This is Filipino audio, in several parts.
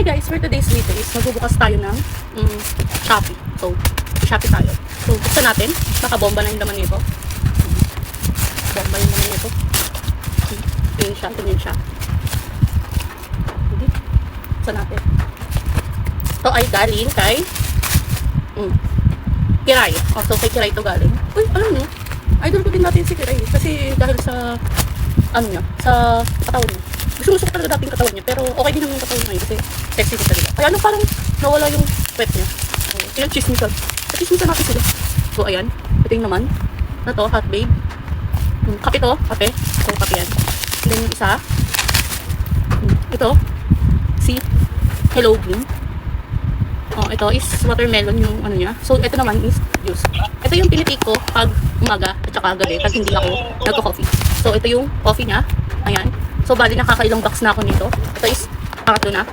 Okay guys, for today's video is magbubukas tayo ng Shopee. So, Shopee tayo. So, buksan natin. Baka bomba na yung laman nito. Bomba yung laman nito. Tingin siya, tingin siya. Hindi. Buksan natin. Ito ay galing kay Kiray. So, kay Kiray ito galing. Uy, alam nyo, idol ko din natin si Kiray. Kasi dahil sa, ano niya, sa katawan niya. Gusto ko talaga dating katawan niya, pero okay din naman yung katawan niya kasi sexy din talaga. Kaya ano parang nawala yung sweat niya. Yung chismisan. Chismisan natin sila. So ayan, ito yung naman. Na to, hot babe. Kape to, kape. So kape yan. And then yung isa. Ito, si Hello Green. Oh, ito is watermelon yung ano niya. So ito naman is juice. Ito yung tinitake ko pag umaga at saka gabi pag hindi ako nagko-coffee. So ito yung coffee niya. Ayan. So, bali nakakailang box na ako nito. Ito is pangatlo na.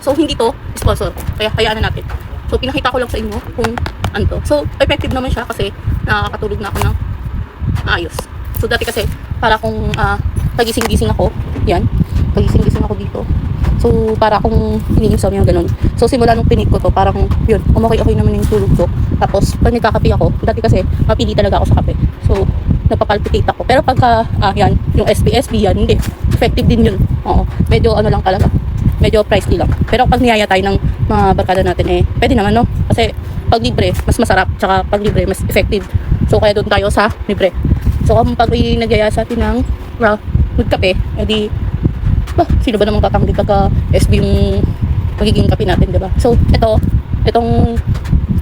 So, hindi to sponsor ko. Kaya, hayaan na natin. So, pinakita ko lang sa inyo kung ano to. So, effective naman siya kasi nakakatulog na ako ng maayos. So, dati kasi, para kung pagising-gising ako, yan, pagising-gising ako dito. So, para kung hinihinsaw yung ganun. So, simula nung pinik ko to, parang, yun, okay naman yung tulog ko. Tapos, pag nagkakape ako, dati kasi, mapili talaga ako sa kape. So, napapalpitate ako. Pero pagka, yan, yung SPSB yan, hindi. Effective din yun. Oo. Medyo ano lang talaga. Medyo pricey lang. Pero pag niyaya tayo ng mga barkada natin, pwede naman, no? Kasi pag libre, mas masarap. Tsaka pag libre, mas effective. So, kaya doon tayo sa libre. So, pag may nagyaya sa atin ng good kape, edi, sino ba namang tatanggi pagka SB yung magiging kape natin, diba? So, itong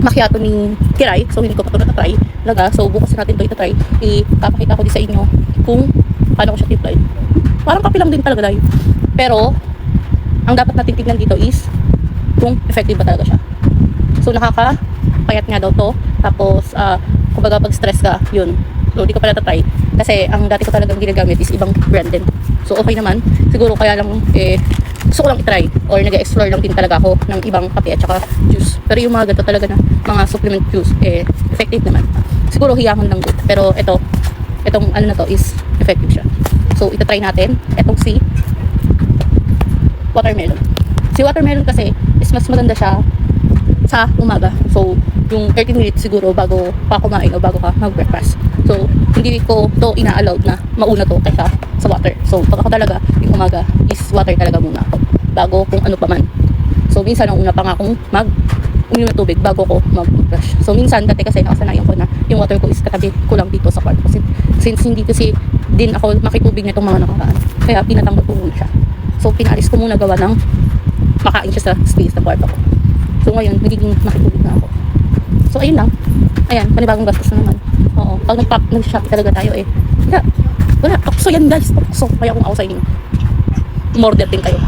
macchiato ni Kiray. So, hindi ko pa ito natatry. Talaga. So, bukas natin ito itatry. Ipapakita ko din sa inyo kung paano ko siya tiplay. Parang kape lang din talaga dahil. Pero, ang dapat natin tignan dito is kung effective ba talaga siya. So, nakakapayat nga daw to. Tapos, kumbaga pag stress ka, yun. So, hindi ko pa natatry. Kasi, ang dati ko talagang ginagamit is ibang brand din. So, okay naman. Siguro kaya lang, gusto ko lang itry. Or nag-explore lang din talaga ako ng ibang kape at saka juice. Pero yung mga ganito talaga na mga supplement juice, effective naman. Siguro hiyangan lang din. Pero, itong ano na to is effective siya. So, itatry natin. Itong si watermelon. Si watermelon kasi is mas maganda siya sa umaga. So, yung 30 minutes siguro bago pa kumain o bago ka mag-breakfast. So, hindi ko to ina-allowed na mauna to kaysa sa water. So, pag ako talaga, yung umaga is water talaga muna ako. Bago kung ano pa man. So, minsan ang una pa nga akong uminom ng tubig bago ko mag-brush. So, minsan dati kasi nakasanayan ko na yung water ko is katabi ko lang dito sa kwarto. Kasi since hindi kasi din ako makitubig nitong mga nakaraan. Kaya pinatanggol ko muna siya. So, pinalis ko muna gawa ng makain siya sa space ng kwarto ko. So, ngayon, magiging makitubig na ako. So, ayun lang. Ayan, panibagong gastos na naman. Oo. Pag nag-shopee talaga tayo wala. Wala. So, yan guys. So, kaya kung ako sa inyo, umorder din kayo.